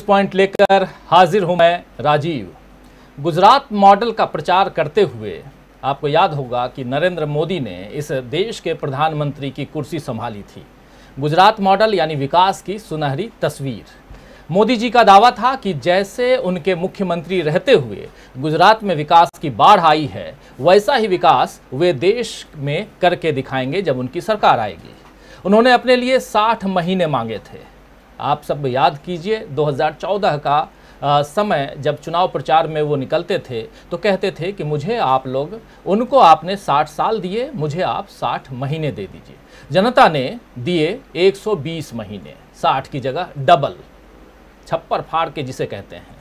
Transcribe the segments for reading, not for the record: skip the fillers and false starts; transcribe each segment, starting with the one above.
Point लेकर हाजिर हूं मैं राजीव। गुजरात मॉडल का प्रचार करते हुए आपको याद होगा कि नरेंद्र मोदी ने इस देश के प्रधानमंत्री की कुर्सी संभाली थी। गुजरात मॉडल यानी विकास की सुनहरी तस्वीर। मोदी जी का दावा था कि जैसे उनके मुख्यमंत्री रहते हुए गुजरात में विकास की बाढ़ आई है, वैसा ही विकास वे देश में करके दिखाएंगे जब उनकी सरकार आएगी। उन्होंने अपने लिए 60 महीने मांगे थे। आप सब याद कीजिए 2014 का समय, जब चुनाव प्रचार में वो निकलते थे तो कहते थे कि मुझे आप लोग, उनको आपने 60 साल दिए, मुझे आप 60 महीने दे दीजिए। जनता ने दिए 120 महीने, 60 की जगह डबल, छप्पर फाड़ के जिसे कहते हैं।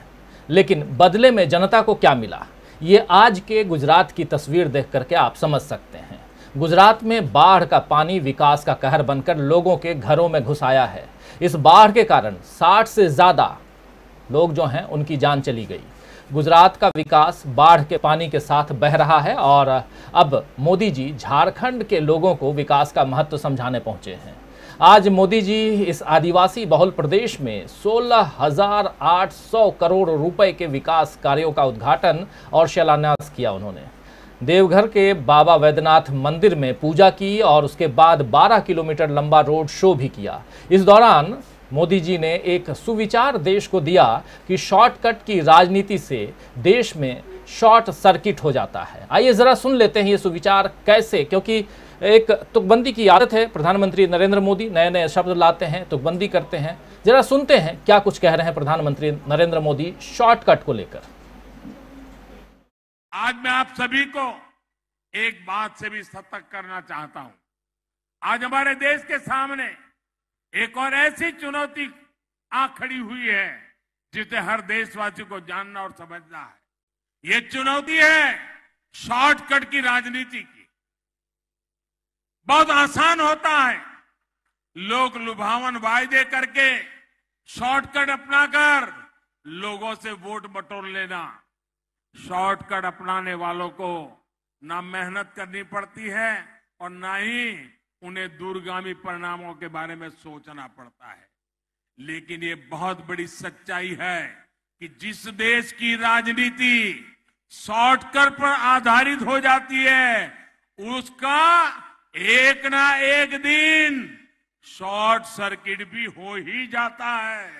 लेकिन बदले में जनता को क्या मिला, ये आज के गुजरात की तस्वीर देख करके आप समझ सकते हैं। गुजरात में बाढ़ का पानी विकास का कहर बनकर लोगों के घरों में घुस आया है। इस बाढ़ के कारण 60 से ज़्यादा लोग जो हैं उनकी जान चली गई। गुजरात का विकास बाढ़ के पानी के साथ बह रहा है और अब मोदी जी झारखंड के लोगों को विकास का महत्व समझाने पहुंचे हैं। आज मोदी जी इस आदिवासी बहुल प्रदेश में 16,800 करोड़ रुपए के विकास कार्यों का उद्घाटन और शिलान्यास किया। उन्होंने देवघर के बाबा वैद्यनाथ मंदिर में पूजा की और उसके बाद 12 किलोमीटर लंबा रोड शो भी किया। इस दौरान मोदी जी ने एक सुविचार देश को दिया कि शॉर्टकट की राजनीति से देश में शॉर्ट सर्किट हो जाता है। आइए जरा सुन लेते हैं ये सुविचार कैसे, क्योंकि एक तुकबंदी की आदत है। प्रधानमंत्री नरेंद्र मोदी नए नए शब्द लाते हैं, तुकबंदी करते हैं। जरा सुनते हैं क्या कुछ कह रहे हैं प्रधानमंत्री नरेंद्र मोदी शॉर्टकट को लेकर। आज मैं आप सभी को एक बात से भी सतर्क करना चाहता हूं। आज हमारे देश के सामने एक और ऐसी चुनौती आ खड़ी हुई है जिसे हर देशवासी को जानना और समझना है। ये चुनौती है शॉर्टकट की राजनीति की। बहुत आसान होता है लोग लुभावन वायदे करके शॉर्टकट अपनाकर लोगों से वोट बटोर लेना। शॉर्टकट अपनाने वालों को ना मेहनत करनी पड़ती है और ना ही उन्हें दूरगामी परिणामों के बारे में सोचना पड़ता है। लेकिन ये बहुत बड़ी सच्चाई है कि जिस देश की राजनीति शॉर्टकट पर आधारित हो जाती है, उसका एक ना एक दिन शॉर्ट सर्किट भी हो ही जाता है।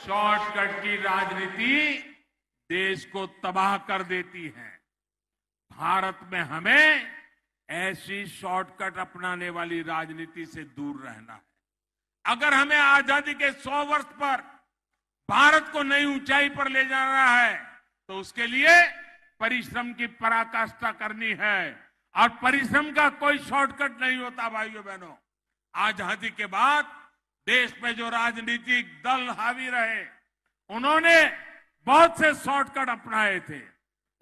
शॉर्टकट की राजनीति देश को तबाह कर देती है। भारत में हमें ऐसी शॉर्टकट अपनाने वाली राजनीति से दूर रहना है। अगर हमें आजादी के 100 वर्ष पर भारत को नई ऊंचाई पर ले जाना है तो उसके लिए परिश्रम की पराकाष्ठा करनी है। और परिश्रम का कोई शॉर्टकट नहीं होता भाइयों बहनों। आजादी के बाद देश में जो राजनीतिक दल हावी रहे, उन्होंने बहुत से शॉर्टकट अपनाए थे।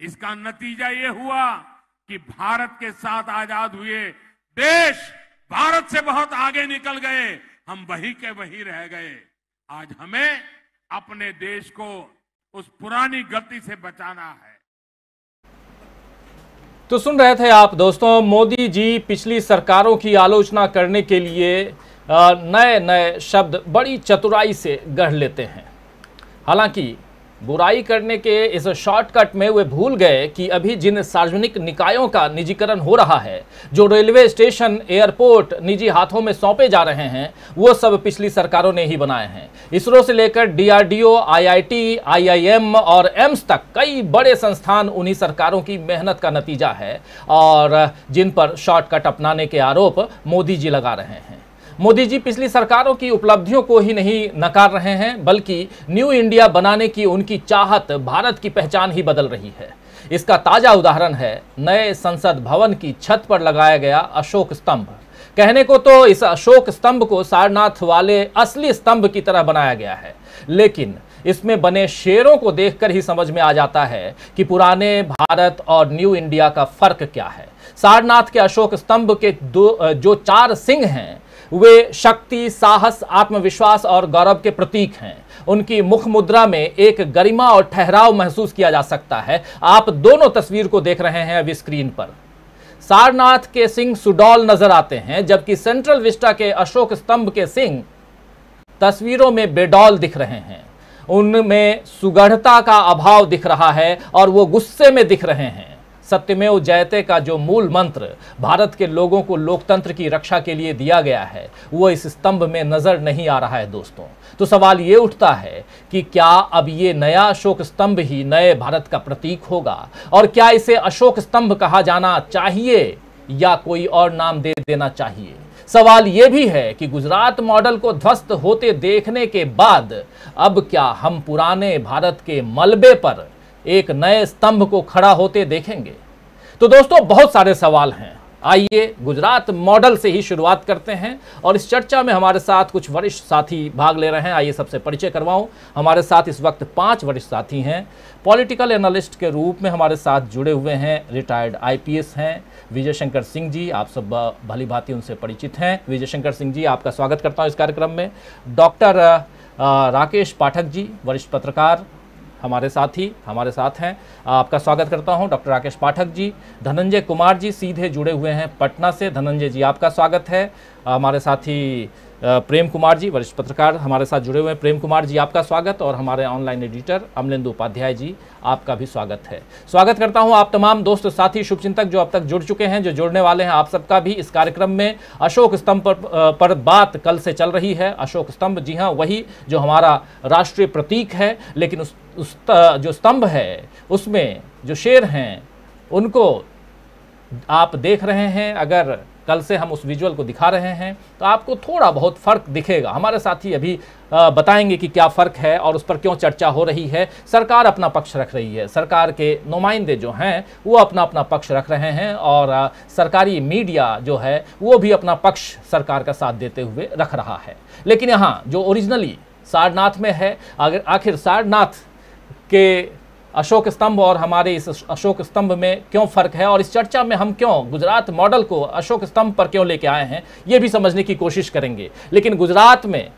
इसका नतीजा ये हुआ कि भारत के साथ आजाद हुए देश भारत से बहुत आगे निकल गए, हम वहीं के वहीं रह गए। आज हमें अपने देश को उस पुरानी गति से बचाना है। तो सुन रहे थे आप दोस्तों, मोदी जी पिछली सरकारों की आलोचना करने के लिए नए नए शब्द बड़ी चतुराई से गढ़ लेते हैं। हालांकि बुराई करने के इस शॉर्टकट में वे भूल गए कि अभी जिन सार्वजनिक निकायों का निजीकरण हो रहा है, जो रेलवे स्टेशन, एयरपोर्ट निजी हाथों में सौंपे जा रहे हैं, वो सब पिछली सरकारों ने ही बनाए हैं। इसरो से लेकर डीआरडीओ, आईआईटी, आईआईएम और एम्स तक कई बड़े संस्थान उन्हीं सरकारों की मेहनत का नतीजा है और जिन पर शॉर्टकट अपनाने के आरोप मोदी जी लगा रहे हैं। मोदी जी पिछली सरकारों की उपलब्धियों को ही नहीं नकार रहे हैं, बल्कि न्यू इंडिया बनाने की उनकी चाहत भारत की पहचान ही बदल रही है। इसका ताजा उदाहरण है नए संसद भवन की छत पर लगाया गया अशोक स्तंभ। कहने को तो इस अशोक स्तंभ को सारनाथ वाले असली स्तंभ की तरह बनाया गया है, लेकिन इसमें बने शेरों को देखकर ही समझ में आ जाता है कि पुराने भारत और न्यू इंडिया का फर्क क्या है। सारनाथ के अशोक स्तंभ के जो 4 सिंह हैं, वे शक्ति, साहस, आत्मविश्वास और गौरव के प्रतीक हैं। उनकी मुख मुद्रा में एक गरिमा और ठहराव महसूस किया जा सकता है। आप दोनों तस्वीर को देख रहे हैं अभी स्क्रीन पर। सारनाथ के सिंह सुडौल नजर आते हैं, जबकि सेंट्रल विस्टा के अशोक स्तंभ के सिंह तस्वीरों में बेडौल दिख रहे हैं, उनमें सुगढ़ता का अभाव दिख रहा है और वो गुस्से में दिख रहे हैं। सत्यमेव जयते का जो मूल मंत्र भारत के लोगों को लोकतंत्र की रक्षा के लिए दिया गया है, वो इस स्तंभ में नजर नहीं आ रहा है दोस्तों। तो सवाल ये उठता है कि क्या अब ये नया अशोक स्तंभ ही नए भारत का प्रतीक होगा, और क्या इसे अशोक स्तंभ कहा जाना चाहिए या कोई और नाम दे देना चाहिए। सवाल यह भी है कि गुजरात मॉडल को ध्वस्त होते देखने के बाद अब क्या हम पुराने भारत के मलबे पर एक नए स्तंभ को खड़ा होते देखेंगे। तो दोस्तों, बहुत सारे सवाल हैं। आइए गुजरात मॉडल से ही शुरुआत करते हैं और इस चर्चा में हमारे साथ कुछ वरिष्ठ साथी भाग ले रहे हैं। आइए सबसे परिचय करवाऊं। हमारे साथ इस वक्त 5 वरिष्ठ साथी हैं। पॉलिटिकल एनालिस्ट के रूप में हमारे साथ जुड़े हुए हैं रिटायर्ड IPS हैं विजय शंकर सिंह जी। आप सब भली भांति उनसे परिचित हैं। विजय शंकर सिंह जी, आपका स्वागत करता हूं इस कार्यक्रम में। डॉक्टर राकेश पाठक जी, वरिष्ठ पत्रकार, हमारे साथ हैं। आपका स्वागत करता हूं डॉक्टर राकेश पाठक जी। धनंजय कुमार जी सीधे जुड़े हुए हैं पटना से। धनंजय जी, आपका स्वागत है। हमारे साथी प्रेम कुमार जी, वरिष्ठ पत्रकार, हमारे साथ जुड़े हुए हैं। प्रेम कुमार जी, आपका स्वागत। और हमारे ऑनलाइन एडिटर अमलेंदु उपाध्याय जी, आपका भी स्वागत है। स्वागत करता हूं आप तमाम दोस्त, साथी, शुभचिंतक जो अब तक जुड़ चुके हैं, जो जुड़ने वाले हैं, आप सबका भी इस कार्यक्रम में। अशोक स्तंभ पर बात कल से चल रही है। अशोक स्तंभ, जी हाँ, वही जो हमारा राष्ट्रीय प्रतीक है, लेकिन उस जो स्तंभ है उसमें जो शेर हैं उनको आप देख रहे हैं। अगर कल से हम उस विजुअल को दिखा रहे हैं तो आपको थोड़ा बहुत फर्क दिखेगा। हमारे साथी अभी बताएंगे कि क्या फर्क है और उस पर क्यों चर्चा हो रही है। सरकार अपना पक्ष रख रही है, सरकार के नुमाइंदे जो हैं वो अपना अपना पक्ष रख रहे हैं, और सरकारी मीडिया जो है वो भी अपना पक्ष सरकार का साथ देते हुए रख रहा है। लेकिन यहाँ जो ओरिजिनली सारनाथ में है, अगर आखिर सारनाथ के अशोक स्तंभ और हमारे इस अशोक स्तंभ में क्यों फर्क है, और इस चर्चा में हम क्यों गुजरात मॉडल को अशोक स्तंभ पर क्यों लेके आए हैं, ये भी समझने की कोशिश करेंगे। लेकिन गुजरात में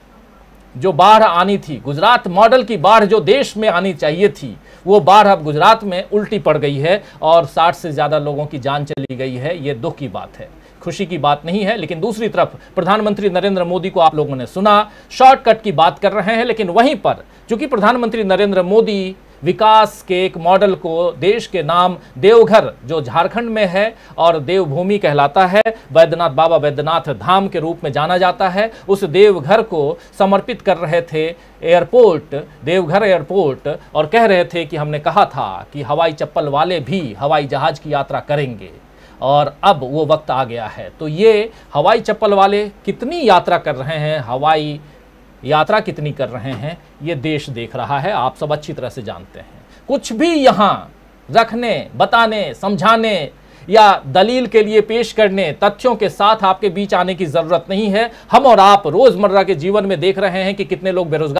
जो बाढ़ आनी थी, गुजरात मॉडल की बाढ़ जो देश में आनी चाहिए थी, वो बाढ़ अब गुजरात में उल्टी पड़ गई है और 60 से ज़्यादा लोगों की जान चली गई है। ये दुख की बात है, खुशी की बात नहीं है। लेकिन दूसरी तरफ प्रधानमंत्री नरेंद्र मोदी को आप लोगों ने सुना, शॉर्टकट की बात कर रहे हैं। लेकिन वहीं पर चूंकि प्रधानमंत्री नरेंद्र मोदी विकास के एक मॉडल को देश के नाम देवघर, जो झारखंड में है और देवभूमि कहलाता है, बैद्यनाथ बाबा बैद्यनाथ धाम के रूप में जाना जाता है, उस देवघर को समर्पित कर रहे थे एयरपोर्ट, देवघर एयरपोर्ट, और कह रहे थे कि हमने कहा था कि हवाई चप्पल वाले भी हवाई जहाज की यात्रा करेंगे, और अब वो वक्त आ गया है। तो ये हवाई चप्पल वाले कितनी यात्रा कर रहे हैं, हवाई यात्रा कितनी कर रहे हैं, ये देश देख रहा है, आप सब अच्छी तरह से जानते हैं। कुछ भी यहाँ रखने, बताने, समझाने या दलील के लिए पेश करने, तथ्यों के साथ आपके बीच आने की जरूरत नहीं है। हम और आप रोजमर्रा के जीवन में देख रहे हैं कि कितने लोग बेरोजगार